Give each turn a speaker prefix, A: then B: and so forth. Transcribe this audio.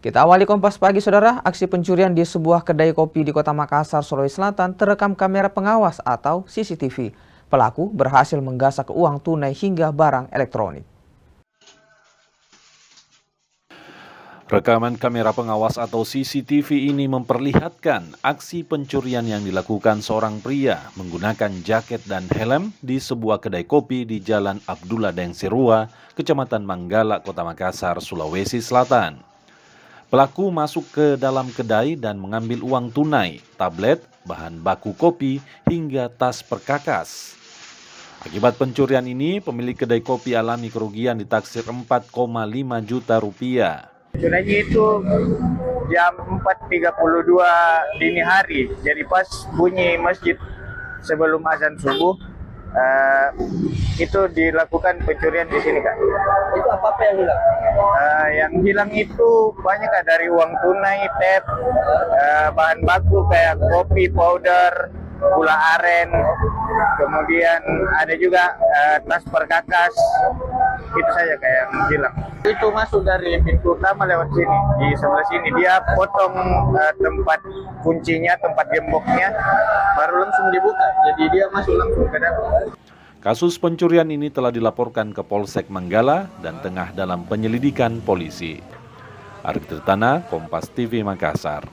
A: Kita awali Kompas Pagi, Saudara. Aksi pencurian di sebuah kedai kopi di Kota Makassar, Sulawesi Selatan terekam kamera pengawas atau CCTV. Pelaku berhasil menggasak uang tunai hingga barang elektronik.
B: Rekaman kamera pengawas atau CCTV ini memperlihatkan aksi pencurian yang dilakukan seorang pria menggunakan jaket dan helm di sebuah kedai kopi di Jalan Abdullah Dengsirua, Kecamatan Manggala, Kota Makassar, Sulawesi Selatan. Pelaku masuk ke dalam kedai dan mengambil uang tunai, tablet, bahan baku kopi, hingga tas perkakas. Akibat pencurian ini, pemilik kedai kopi alami kerugian ditaksir 4,5 juta rupiah.
C: Pencuriannya itu jam 4.32 dini hari, jadi pas bunyi masjid sebelum azan subuh, itu dilakukan pencurian di sini, Kak.
D: Itu apa yang hilang?
C: Yang hilang itu banyak, Kak, dari uang tunai, tap, bahan baku kayak kopi powder, gula aren, kemudian ada juga tas perkakas. Itu saja kayak yang hilang. Itu masuk dari pintu utama lewat sini, di sebelah sini. Dia potong tempat kuncinya, tempat gemboknya, baru langsung dibuka. Jadi dia masuk langsung ke dalam.
B: Kasus pencurian ini telah dilaporkan ke Polsek Manggala dan tengah dalam penyelidikan polisi. Arif Tirtana, Kompas TV Makassar.